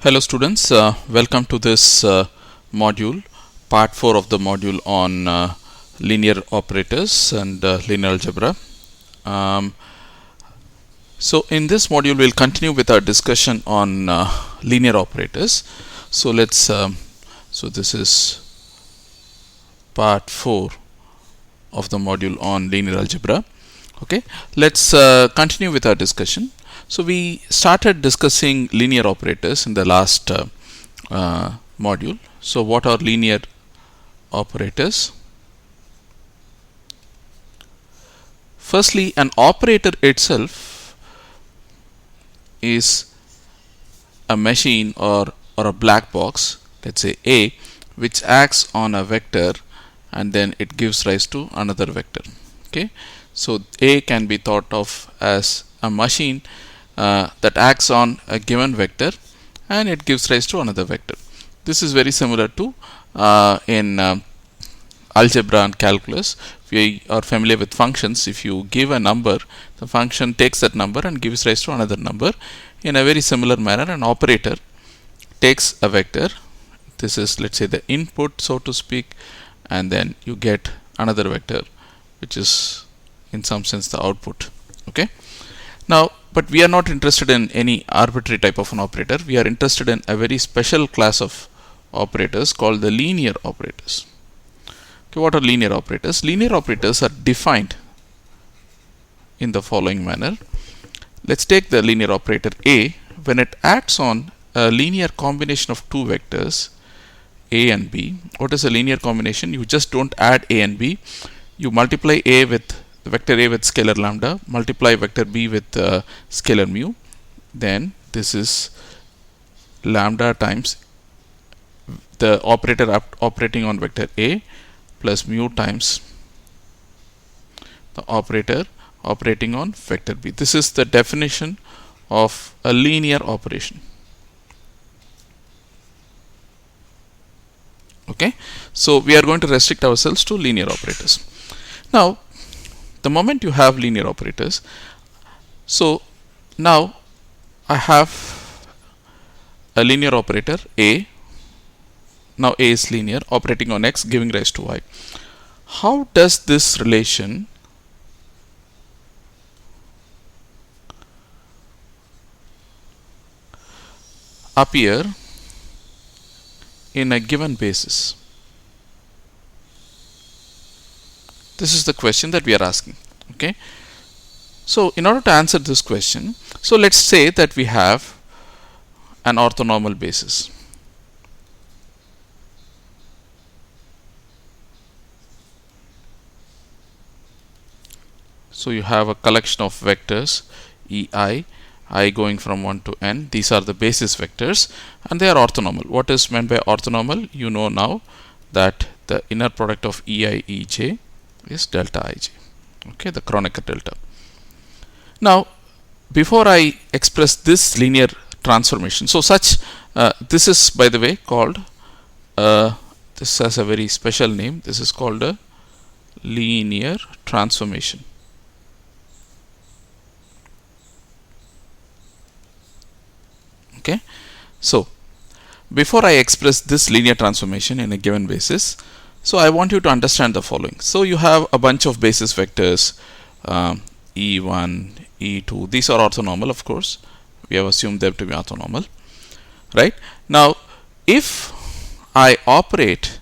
Hello students, welcome to this module, part 4 of the module on linear operators and linear algebra. So in this module we'll continue with our discussion on linear operators. So this is part 4 of the module on linear algebra. Okay, let's continue with our discussion. So we started discussing linear operators in the last module. So what are linear operators? Firstly, an operator itself is a machine or a black box, let's say A, which acts on a vector and then it gives rise to another vector. Okay, so A can be thought of as a machine that acts on a given vector and it gives rise to another vector. This is very similar to in algebra and calculus. If we are familiar with functions, if you give a number, the function takes that number and gives rise to another number. In a very similar manner, an operator takes a vector. This is, let's say, the input, so to speak, and then you get another vector, which is in some sense the output. Okay. Now, but we are not interested in any arbitrary type of an operator. We are interested in a very special class of operators called the linear operators. Okay, what are linear operators? Linear operators are defined in the following manner. Let's take the linear operator A. When it acts on a linear combination of two vectors, A and B. What is a linear combination? You just don't add A and B. You multiply A with the vector A with scalar lambda, multiply vector B with scalar mu, then this is lambda times the operator operating on vector A plus mu times the operator operating on vector B. This is the definition of a linear operation. Okay, so we are going to restrict ourselves to linear operators. Now, the moment you have linear operators, so now I have a linear operator A. Now A is linear, operating on X, giving rise to Y. How does this relation appear in a given basis? This is the question that we are asking. Okay, so in order to answer this question, so let's say that we have an orthonormal basis. So you have a collection of vectors ei, I going from 1 to n. These are the basis vectors and they are orthonormal. What is meant by orthonormal? You know now that the inner product of ei ej is delta ij. Okay, the Kronecker delta. Now, before I express this linear transformation, so this is, by the way, called this has a very special name. This is called a linear transformation. Okay, so before I express this linear transformation in a given basis, so I want you to understand the following. So you have a bunch of basis vectors, E1, E2. These are orthonormal, of course. We have assumed them to be orthonormal, right? Now, if I operate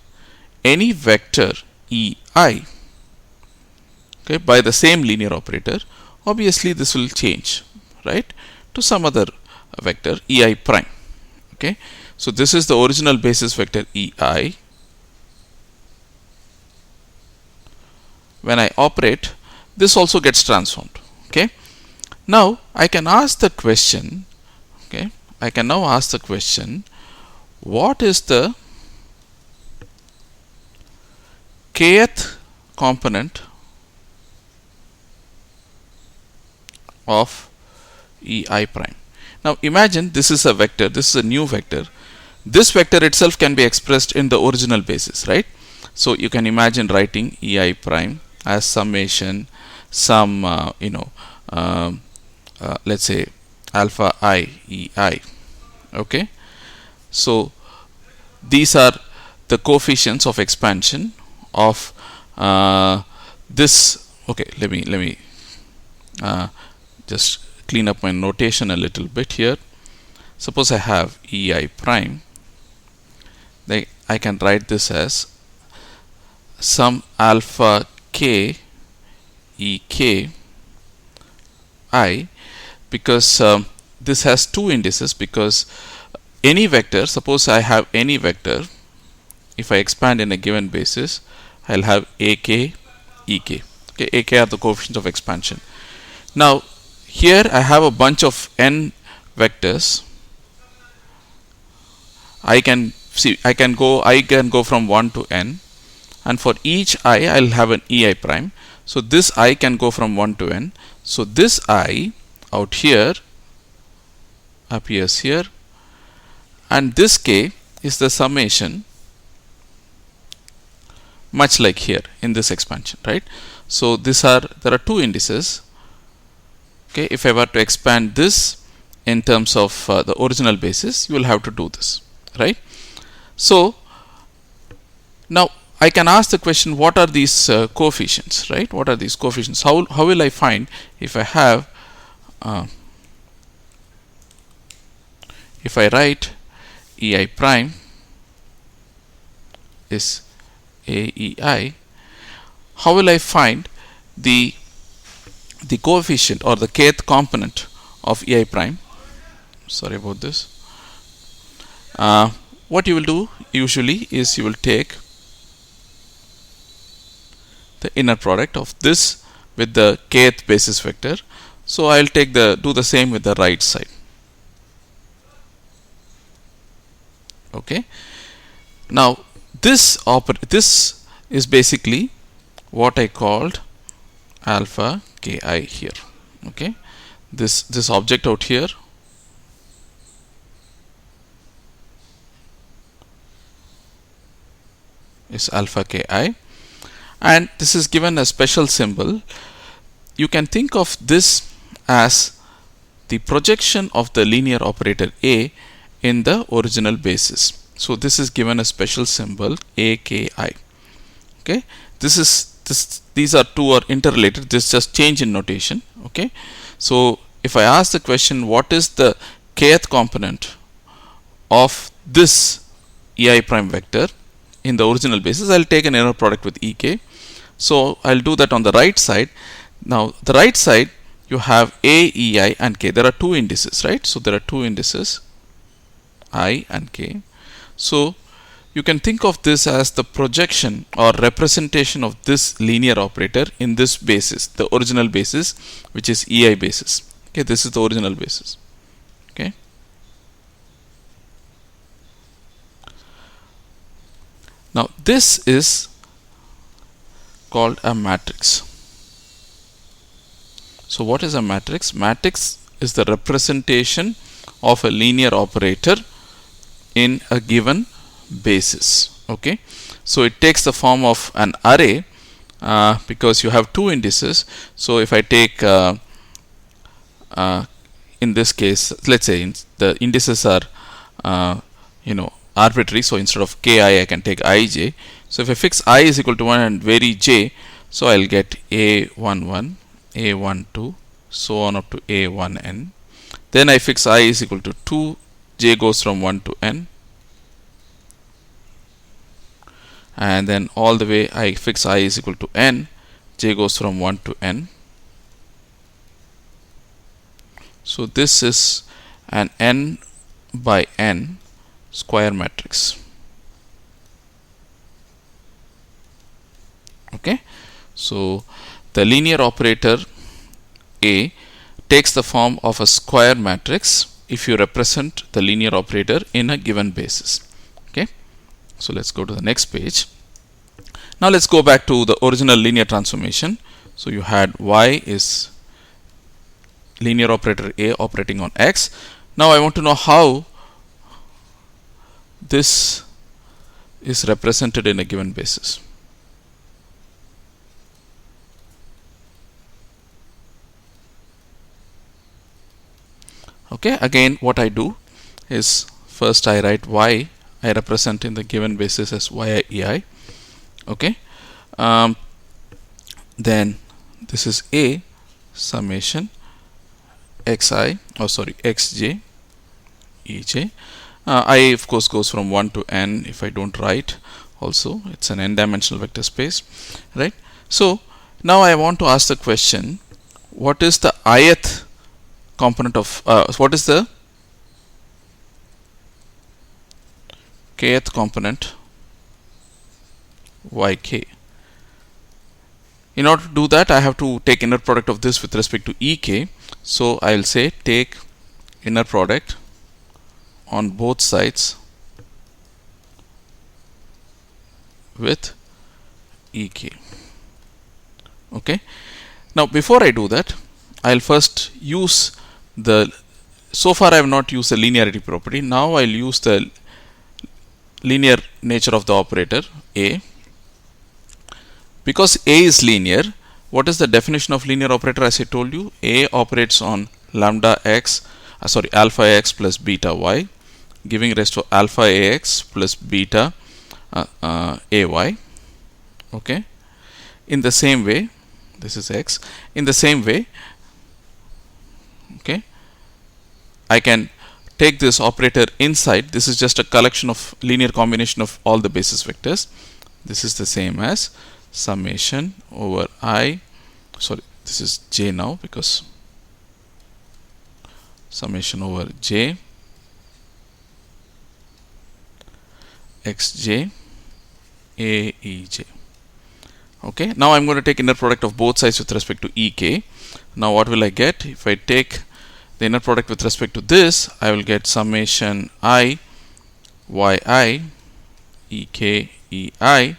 any vector EI, okay, by the same linear operator, obviously this will change, right, to some other vector EI prime. Okay, so this is the original basis vector EI. When I operate, this also gets transformed. Okay, now I can ask the question, okay, I can now ask the question, what is the kth component of EI prime? Now imagine this is a vector, this is a new vector. This vector itself can be expressed in the original basis, right? So you can imagine writing EI prime as summation, some let's say alpha I EI. Okay, So these are the coefficients of expansion of this. Okay, let me just clean up my notation a little bit here. Suppose I have ei prime, then I can write this as some alpha k e k I, because this has two indices, because any vector, suppose I have any vector, if I expand in a given basis, I'll have ak, ek. Okay, ak are the coefficients of expansion. Now here I have a bunch of n vectors. I can go from 1 to n, and for each I I'll have an ei prime. So this I can go from 1 to n. So this I out here appears here, and this k is the summation, much like here in this expansion, right? So there are two indices. Okay, if I were to expand this in terms of the original basis, you will have to do this, right? So now I can ask the question, what are these coefficients, right? What are these coefficients? How will I find if I have if I write ei prime is aei, how will I find the coefficient or the kth component of ei prime? Sorry about this. What you will do usually is you will take the inner product of this with the kth basis vector. So I'll do the same with the right side. Okay. Now this is basically what I called alpha ki here. Okay. This object out here is alpha ki, and this is given a special symbol. You can think of this as the projection of the linear operator A in the original basis. So this is given a special symbol aki. Okay, these are two are interrelated. This just change in notation. Okay, so if I ask the question, what is the kth component of this ei prime vector in the original basis, I'll take an inner product with ek. So I'll do that on the right side. Now the right side, you have a, ei and k. There are two indices, right? So there are two indices, I and k. So you can think of this as the projection or representation of this linear operator in this basis, the original basis, which is ei basis. Okay, this is the original basis. Okay. Now this is called a matrix. So what is a matrix? Matrix is the representation of a linear operator in a given basis. Okay, so it takes the form of an array because you have two indices. So if I take in this case, let's say the indices are arbitrary, so instead of ki I can take ij. So if I fix I is equal to 1 and vary j, so I'll get a11, a12, so on up to a1n. Then I fix I is equal to 2, j goes from 1 to n, and then all the way I fix I is equal to n, j goes from 1 to n. So this is an n by n square matrix. Okay, so the linear operator A takes the form of a square matrix if you represent the linear operator in a given basis. Okay, so let's go to the next page. Now let's go back to the original linear transformation. So you had y is linear operator A operating on x. Now I want to know how this is represented in a given basis. Okay, again what I do is first I write y, I represent in the given basis as yi. Okay, then this is a summation xi, xj ej. I of course goes from 1 to n if I don't write. Also, it's an n-dimensional vector space, right? So now I want to ask the question: what is the ith component of what is the kth component yk? In order to do that, I have to take inner product of this with respect to ek. So I will say take inner product on both sides with ek. Okay. Now before I do that, I'll first use the, so far I have not used the linearity property. Now I'll use the linear nature of the operator a. Because a is linear, what is the definition of linear operator? As I told you, a operates on alpha x plus beta y, giving rise to alpha ax plus beta ay. Okay. In the same way, this is x. In the same way, okay, I can take this operator inside. This is just a collection of linear combination of all the basis vectors. This is the same as summation over this is j now, because summation over j xj aej. Okay, now I'm going to take inner product of both sides with respect to ek. Now what will I get? If I take the inner product with respect to this, I will get summation I yi ek ei.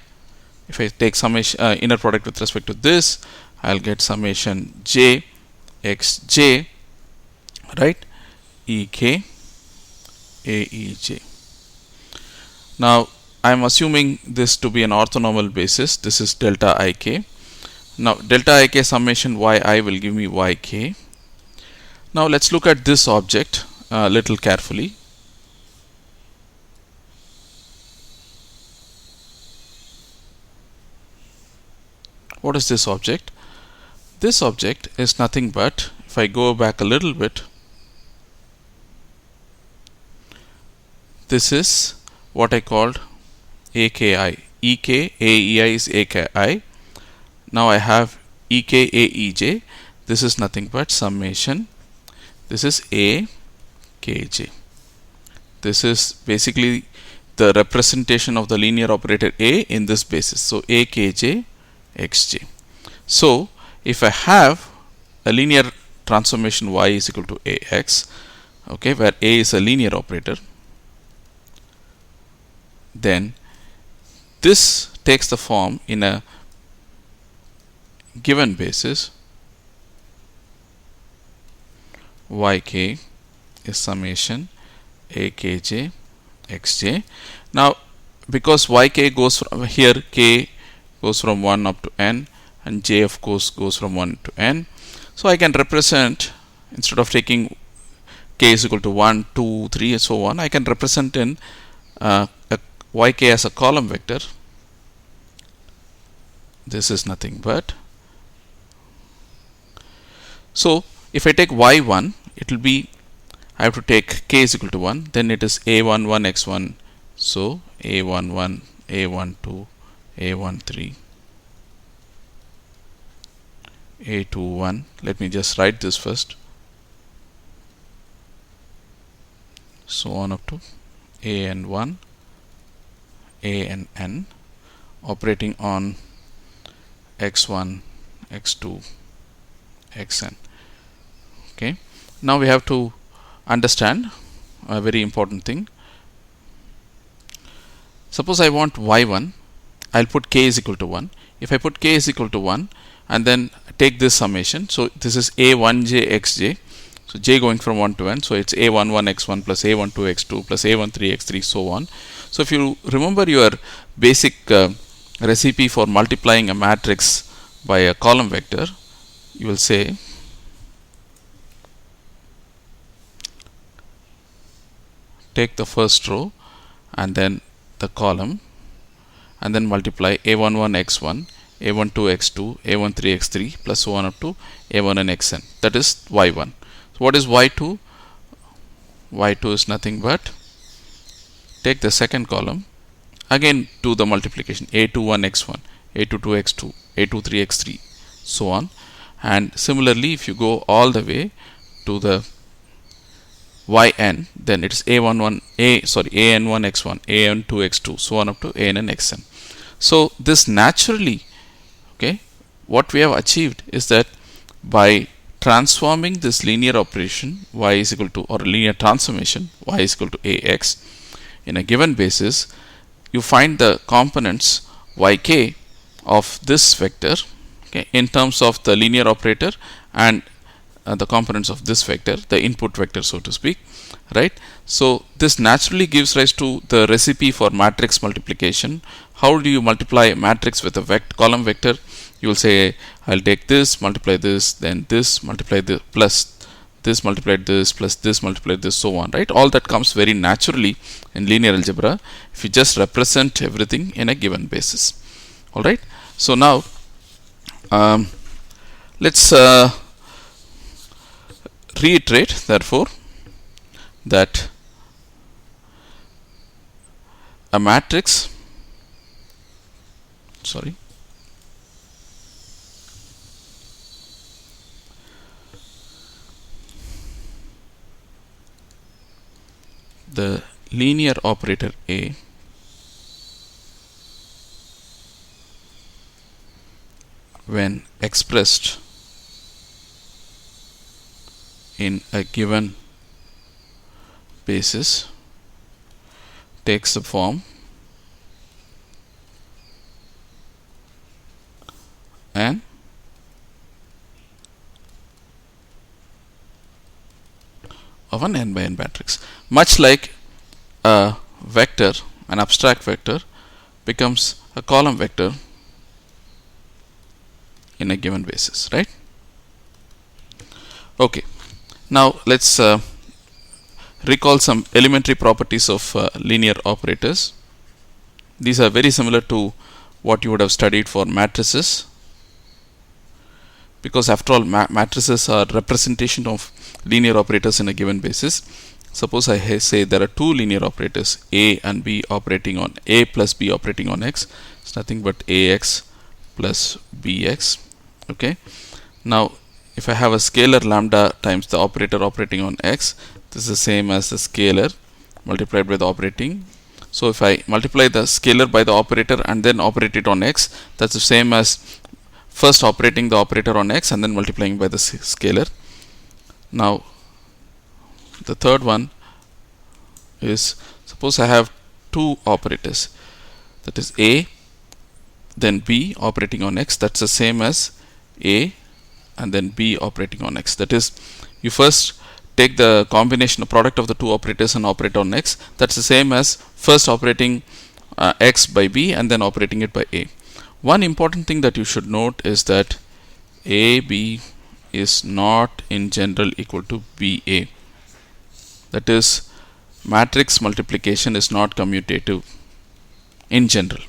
If I take summation inner product with respect to this, I'll get summation j xj, right, ek aej. Now I am assuming this to be an orthonormal basis. This is delta ik. Now delta ik summation yi will give me yk. Now let's look at this object a little carefully. What is this object? This object is nothing but, if I go back a little bit, this is what I called AKI. EK AEI is AKI. Now I have EK AEJ. This is nothing but summation. This is AKJ. This is basically the representation of the linear operator A in this basis. So AKJ xj. So if I have a linear transformation y is equal to ax, okay, where a is a linear operator, then this takes the form in a given basis yk is summation akj xj. Now because yk goes from here, k goes from 1 up to n, and j of course goes from 1 to n. So I can represent, instead of taking k is equal to 1, 2, 3 and so on, I can represent in yk as a column vector. This is nothing but, so if I take y1, it will be, I have to take k is equal to 1, then it is a11 x1, so a11 a12 a13 a21. Let me just write this first, so on up to an1 an operating on x1 x2 xn. Okay, now we have to understand a very important thing. Suppose I want y1, I'll put k is equal to 1. If I put k is equal to 1 and then take this summation, so this is a1j xj, so j going from 1 to n, so it's a11 x1 plus a12 x2 plus a13 x3 so on. So if you remember your basic recipe for multiplying a matrix by a column vector, you will say take the first row and then the column and then multiply a11 x1, a12 x2, a13 x3 plus so on up to a1 and xn, that is y1. So what is y2? Y2 is nothing but take the second column, again do the multiplication, a21 x1, a22 x2, a23 x3 so on, and similarly if you go all the way to the yn, then it is an1 x1, an2 x2 so on up to an and xn. So this naturally, okay, what we have achieved is that by transforming this linear operation y is equal to, or linear transformation y is equal to ax in a given basis, you find the components yk of this vector, okay, in terms of the linear operator and the components of this vector, the input vector so to speak, right? So this naturally gives rise to the recipe for matrix multiplication. How do you multiply a matrix with a column vector? You will say, I'll take this, multiply this, then this, multiply this, plus this, multiply this, plus this, multiply this, so on, right? All that comes very naturally in linear algebra if you just represent everything in a given basis. Alright, so now let's reiterate therefore that a matrix, the linear operator A when expressed in a given basis takes the form and of an n by n matrix, much like a vector, an abstract vector becomes a column vector in a given basis, right? Okay, now let's recall some elementary properties of linear operators. These are very similar to what you would have studied for matrices, because after all matrices are representation of linear operators in a given basis. Suppose I say there are two linear operators a and b operating on a plus b operating on x. It's nothing but ax plus bx. Okay, now if I have a scalar lambda times the operator operating on x, this is the same as the scalar multiplied by the operating. So if I multiply the scalar by the operator and then operate it on x, that's the same as first operating the operator on x and then multiplying by the scalar. Now the third one is, suppose I have two operators, that is a then b operating on x, that's the same as a and then b operating on x. That is, you first take the combination, the product of the two operators and operate on x. That's the same as first operating x by b and then operating it by a. One important thing that you should note is that ab is not in general equal to ba. That is, matrix multiplication is not commutative in general.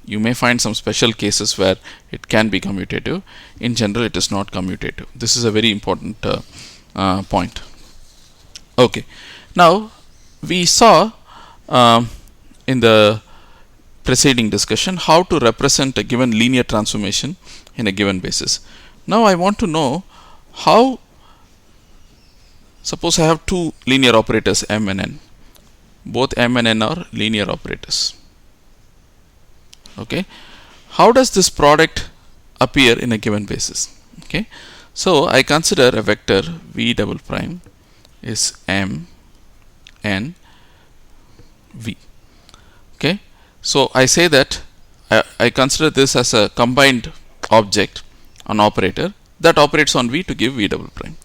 You may find some special cases where it can be commutative. In general, it is not commutative. This is a very important point. Okay, now we saw in the preceding discussion how to represent a given linear transformation in a given basis. Now I want to know how, suppose I have two linear operators m and n. Both m and n are linear operators. Okay, how does this product appear in a given basis? Okay, so I consider a vector v double prime is m n v. Okay, so I say that I consider this as a combined object, an operator that operates on v to give v double prime.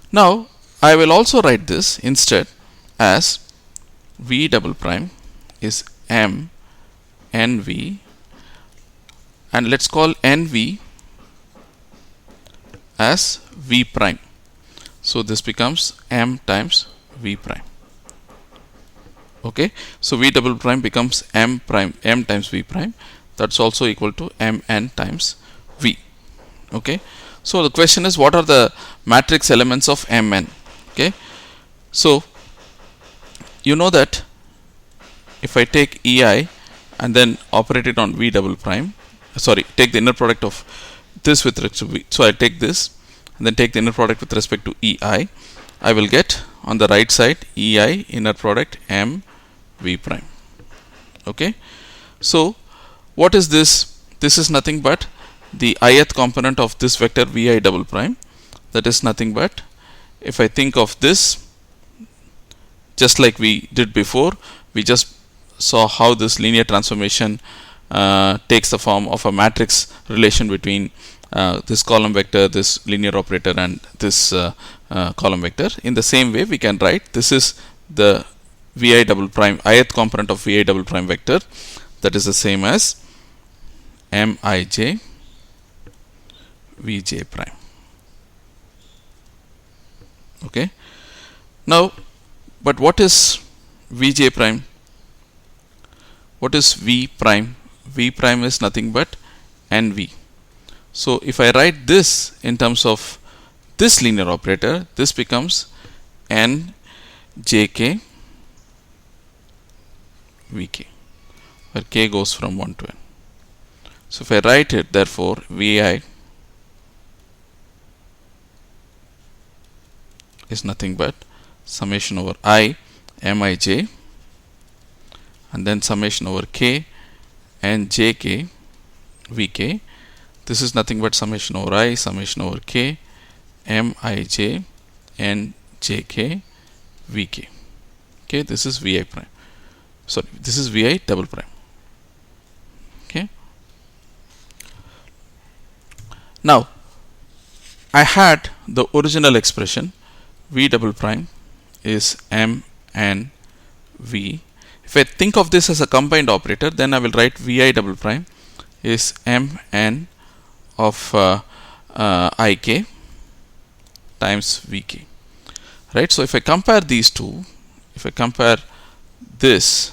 Now I will also write this instead as v double prime is m nv, and let's call nv as v prime. So this becomes m times v prime. Okay, so v double prime becomes m prime, m times v prime. That's also equal to mn times v. Okay, so the question is, what are the matrix elements of mn? Okay, so you know that if I take ei and then operate it on v double prime, sorry, take the inner product of this with respect to v. So I take this and then take the inner product with respect to ei. I will get on the right side ei inner product m v prime. Okay, so what is this? This is nothing but the ith component of this vector vi double prime. That is nothing but, if I think of this just like we did before, we just saw how this linear transformation takes the form of a matrix relation between this column vector, this linear operator, and this column vector. In the same way, we can write this is the vi double prime, ith component of vi double prime vector. That is the same as mij vj prime. Okay, now, but what is vj prime? What is v prime? V prime is nothing but nv. So if I write this in terms of this linear operator, this becomes n jk vk, where k goes from 1 to n. So if I write it, therefore vi is nothing but summation over I mij and then summation over k and jk vk. This is nothing but summation over I, summation over k, mij and jk vk. Okay, this is vi prime. Sorry, this is vi double prime. Okay. Now, I had the original expression v double prime is m and v. If I think of this as a combined operator, then I will write vi double prime is m n of ik times vk. Right. So if I compare these two, if I compare this,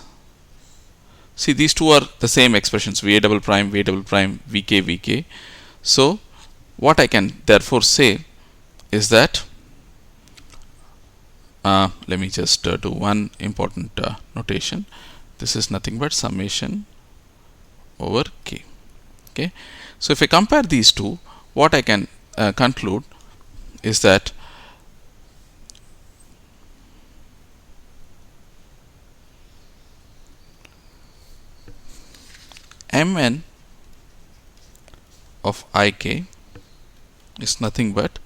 see, these two are the same expressions, vi double prime, vk, vk. So what I can therefore say is that let me just do one important notation. This is nothing but summation over k. Okay, so if I compare these two, what I can conclude is that mn of ik is nothing but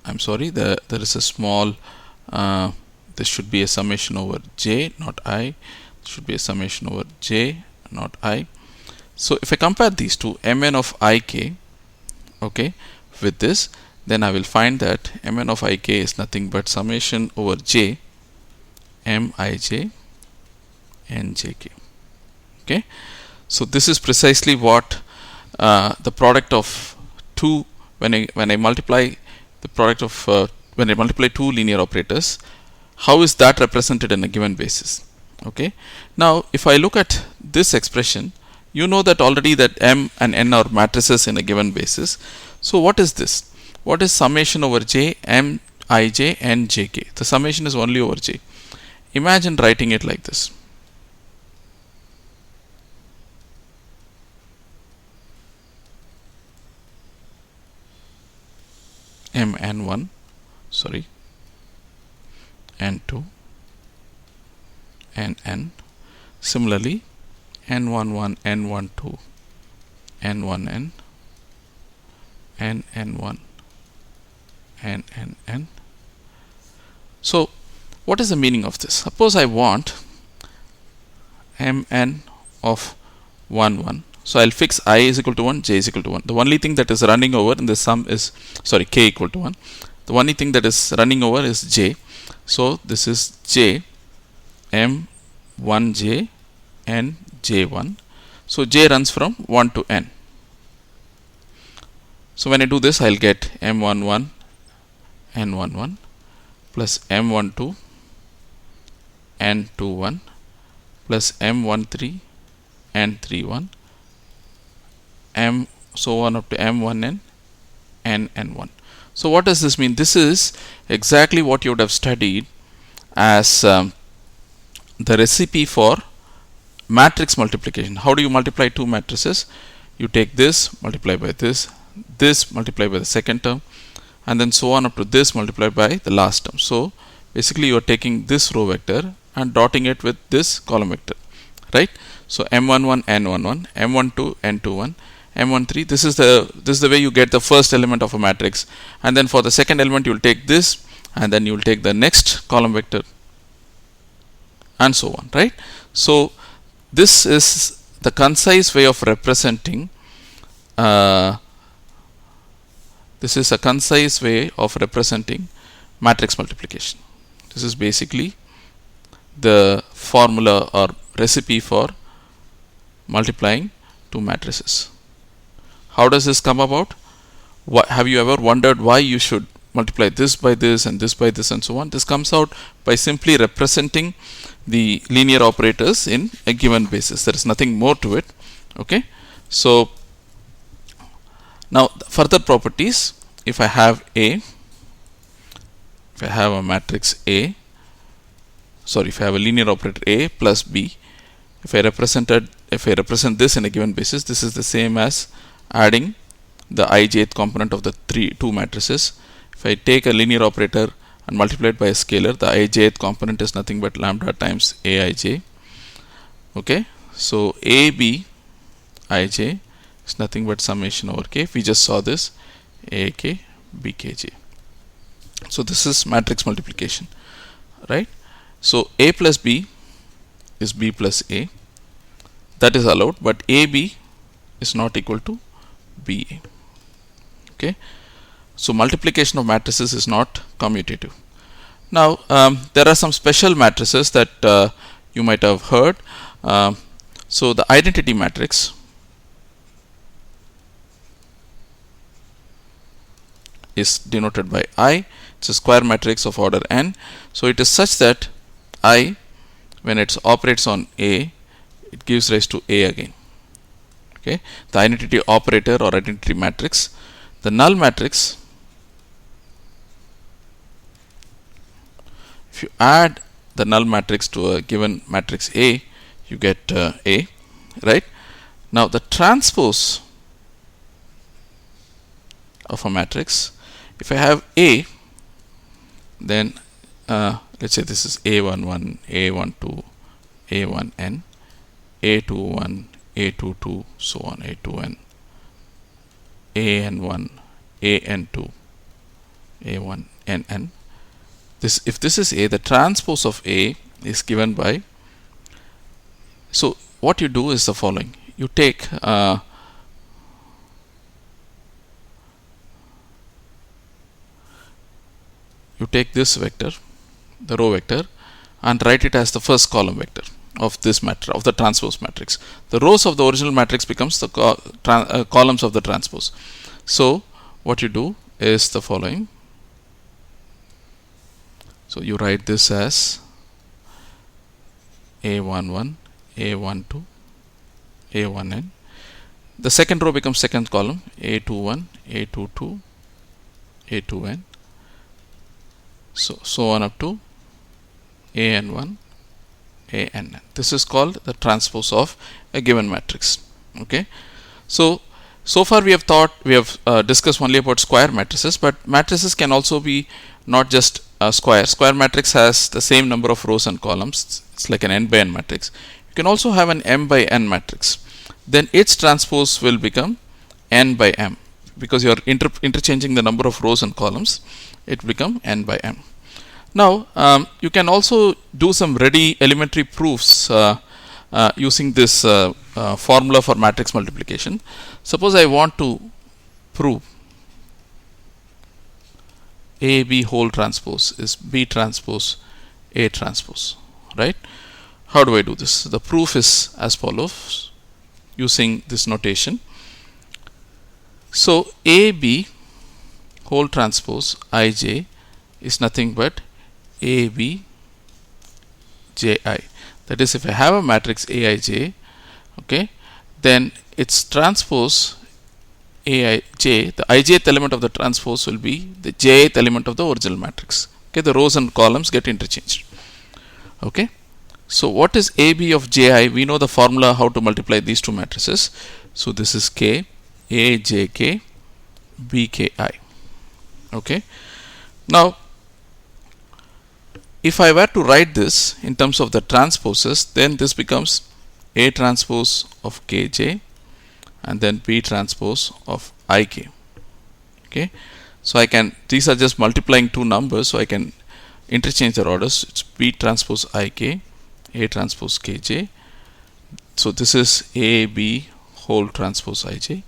I'm sorry, there is a small this should be a summation over j, not I. This should be a summation over j, not I. So if I compare these two, mn of ik, okay, with this, then I will find that mn of ik is nothing but summation over j mij and jk. Okay, so this is precisely what the product of two, when I multiply the product of when I multiply two linear operators, how is that represented in a given basis? Okay, now if I look at this expression, you know that already that m and n are matrices in a given basis. So what is this? What is summation over j mij and jk? The summation is only over j. Imagine writing it like this. M n1, sorry, n2, nn. Similarly, n11, n12, n1n, nn1, nnn. So what is the meaning of this? Suppose I want mn of 1 1. So I'll fix I is equal to 1, j is equal to 1. The only thing that is running over in the sum is, sorry, k equal to 1. The only thing that is running over is j. So this is j m1j and j1. So j runs from 1 to n. So when I do this, I'll get M11 N11 plus M12 N21 plus M13 N31 M so on up to M1N Nn1. So what does this mean? This is exactly what you would have studied as the recipe for matrix multiplication. How do you multiply two matrices? You take this, multiply by this multiply by the second term, and then so on up to this multiplied by the last term. So basically you are taking this row vector and dotting it with this column vector, right? So M11 N11, M12 N21, M13. This is the way you get the first element of a matrix, and then for the second element you will take this, and then you will take the next column vector, and so on, right? So this is the concise way of representing matrix multiplication. This is basically the formula or recipe for multiplying two matrices. How does this come about? Have you ever wondered why you should multiply this by this and this by this and so on? This comes out by simply representing the linear operators in a given basis. There is nothing more to it. Okay. So now further properties. If I have a linear operator A plus B, if I represent this in a given basis, this is the same as adding the ijth component of the two matrices. If I take a linear operator and multiply it by a scalar, the ijth component is nothing but lambda times aij. Okay, so ab ij is nothing but summation over k. We just saw this ak bkj. So this is matrix multiplication, right? So a plus b is b plus a. That is allowed, but ab is not equal to ba. Okay, so multiplication of matrices is not commutative. Now there are some special matrices that you might have heard. So the identity matrix is denoted by I. It's a square matrix of order n. So it is such that I, when it operates on A, it gives rise to A again. Okay, the identity operator or identity matrix. The null matrix, if you add the null matrix to a given matrix A, you get A, right? Now the transpose of a matrix, if I have A, then let's say this is A11, A12, A1n, A21, A22, so on, A2n, AN1, AN2, A1, NN. If this is A, the transpose of A is given by, so what you do is the following. You take this vector, the row vector, and write it as the first column vector of this matrix, of the transpose matrix. The rows of the original matrix becomes the columns of the transpose. So what you do is the following. So you write this as A11, A12, A1n. The second row becomes second column, A21, A22, A2n. So on up to AN1, ANN. This is called the transpose of a given matrix. Okay. So far we have discussed only about square matrices, but matrices can also be not just square. Square matrix has the same number of rows and columns. It's like an n by n matrix. You can also have an m by n matrix. Then its transpose will become n by m, because you are interchanging the number of rows and columns. It become n by m. Now you can also do some ready elementary proofs using this formula for matrix multiplication. Suppose I want to prove AB whole transpose is B transpose A transpose, right? How do I do this? The proof is as follows, using this notation. So AB whole transpose ij is nothing but AB ji. That is, if I have a matrix aij, okay, then its transpose aij, the ijth element of the transpose will be the jth element of the original matrix. Okay, the rows and columns get interchanged. Okay, so what is AB of ji? We know the formula how to multiply these two matrices. So this is k ajk bki. Okay, now if I were to write this in terms of the transposes, then this becomes A transpose of kj and then B transpose of ik. Okay, so I can, these are just multiplying two numbers, so I can interchange their orders. It's B transpose ik, A transpose kj. So this is AB whole transpose ij,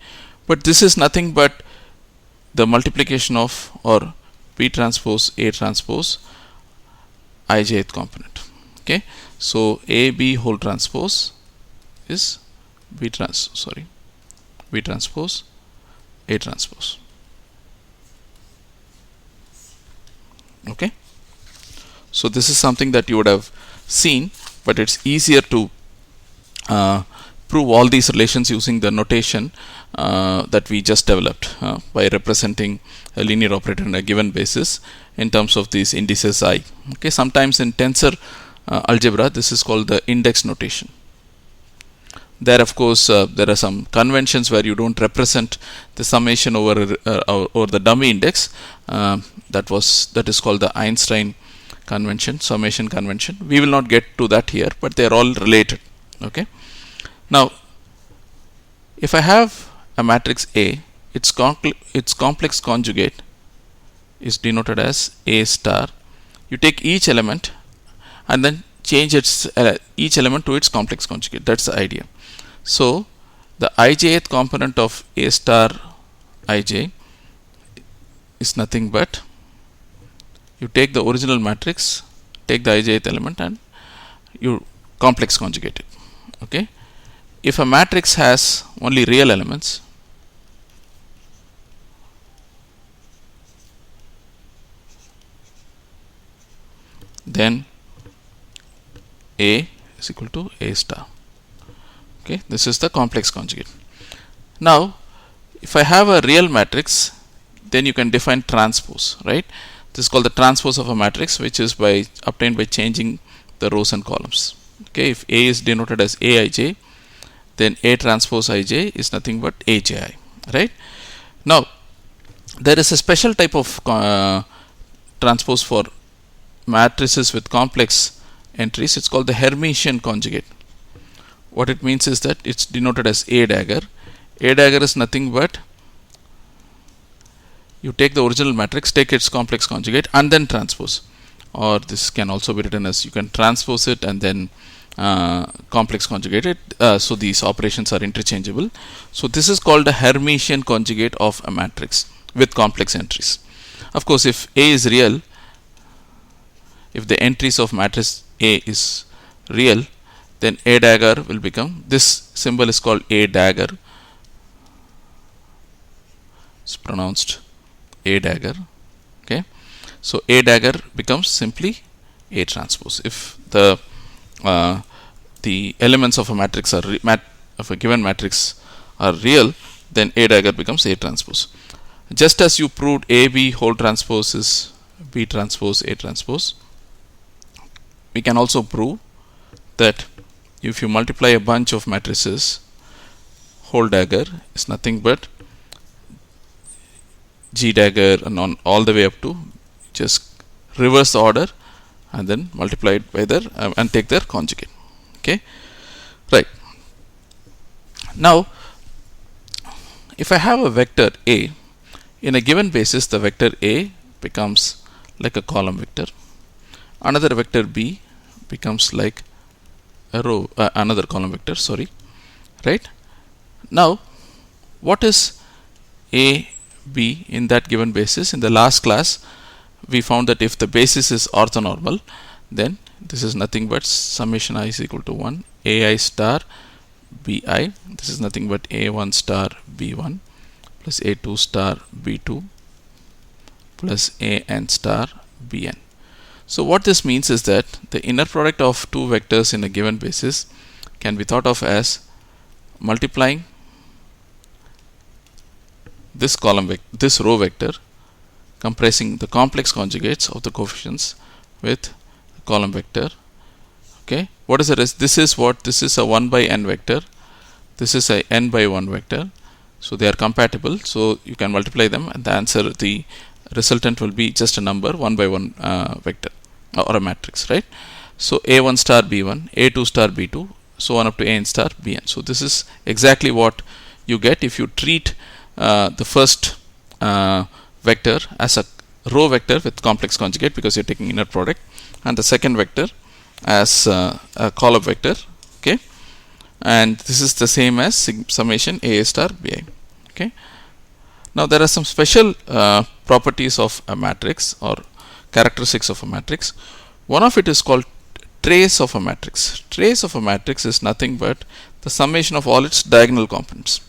but this is nothing but the multiplication of, or B transpose A transpose ijth component. Okay, so AB whole transpose is B transpose A transpose. Okay, so this is something that you would have seen, but it's easier to prove all these relations using the notation that we just developed by representing a linear operator on a given basis in terms of these indices I. Okay, sometimes in tensor algebra this is called the index notation. There, of course, there are some conventions where you don't represent the summation over the dummy index. That is called the Einstein convention, summation convention. We will not get to that here, but they are all related. Okay, now if I have a matrix A, its complex conjugate is denoted as A star. You take each element and then change each element to its complex conjugate. That's the idea. So the ijth component of A star ij is nothing but, you take the original matrix, take the ijth element and you complex conjugate it. Okay, if a matrix has only real elements, then A is equal to A star. Okay, this is the complex conjugate. Now if I have a real matrix, then you can define transpose, right? This is called the transpose of a matrix, which is obtained by changing the rows and columns. Okay, if A is denoted as Aij, then A transpose ij is nothing but Aji, right? Now there is a special type of transpose for matrices with complex entries. It's called the Hermitian conjugate. What it means is that it's denoted as A dagger. A dagger is nothing but, you take the original matrix, take its complex conjugate and then transpose. Or this can also be written as, you can transpose it and then complex conjugate it. So these operations are interchangeable. So this is called the Hermitian conjugate of a matrix with complex entries. Of course, if A is real, if the entries of matrix A is real, then A dagger will become, this symbol is called A dagger. It's pronounced A dagger. Okay, so A dagger becomes simply A transpose. If the elements of a matrix are of a given matrix are real, then A dagger becomes A transpose. Just as you proved AB whole transpose is B transpose A transpose, we can also prove that if you multiply a bunch of matrices, whole dagger is nothing but G dagger, and on all the way up to, just reverse the order and then multiply it by their and take their conjugate. Okay, right. Now if I have a vector A, in a given basis the vector A becomes like a column vector, another vector B becomes like a row, another column vector, sorry, right? Now what is A B in that given basis? In the last class we found that if the basis is orthonormal, then this is nothing but summation I is equal to 1 ai star bi. This is nothing but a1 star b1 plus A2 star B2 plus AN star Bn. So what this means is that the inner product of two vectors in a given basis can be thought of as multiplying this this row vector comprising the complex conjugates of the coefficients with the column vector. Okay, what is the rest? This is a 1 by n vector. This is a n by 1 vector. So they are compatible. So you can multiply them, and the resultant will be just a number 1 by 1 vector or a matrix, right? So A1 star B1, A2 star B2, so on up to AN star Bn. So this is exactly what you get if you treat the first vector as a row vector with complex conjugate, because you're taking inner product, and the second vector as a column vector. Okay, and this is the same as summation A star Bi. Okay, now there are some special properties of a matrix or characteristics of a matrix. One of it is called trace of a matrix. Trace of a matrix is nothing but the summation of all its diagonal components.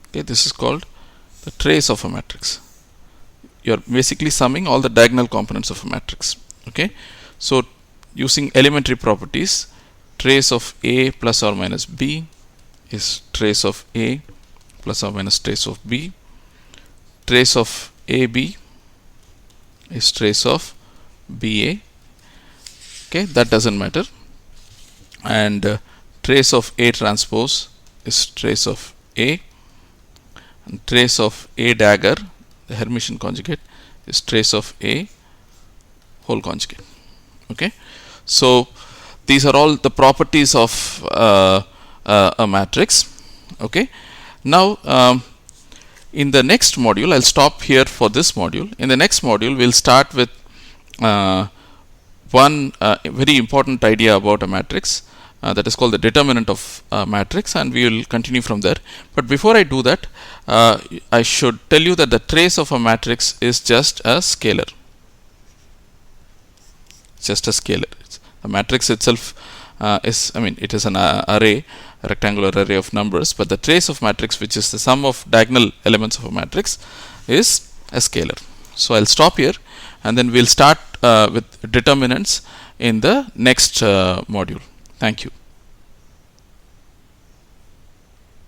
Okay, this is called the trace of a matrix. You are basically summing all the diagonal components of a matrix. Okay, so using elementary properties, trace of A plus or minus B is trace of A plus or minus trace of B. Trace of AB is trace of BA. Okay, that doesn't matter. And trace of A transpose is trace of A. And trace of A dagger, the Hermitian conjugate, is trace of A whole conjugate. Okay, so these are all the properties of a matrix. Okay, now in the next module, I'll stop here for this module. In the next module, we'll start with one very important idea about a matrix, that is called the determinant of a matrix, and we will continue from there. But before I do that, I should tell you that the trace of a matrix is just a scalar. Just a scalar. The matrix itself it is an array, a rectangular array of numbers, but the trace of matrix, which is the sum of diagonal elements of a matrix, is a scalar. So I'll stop here, and then we'll start with determinants in the next module. Thank you.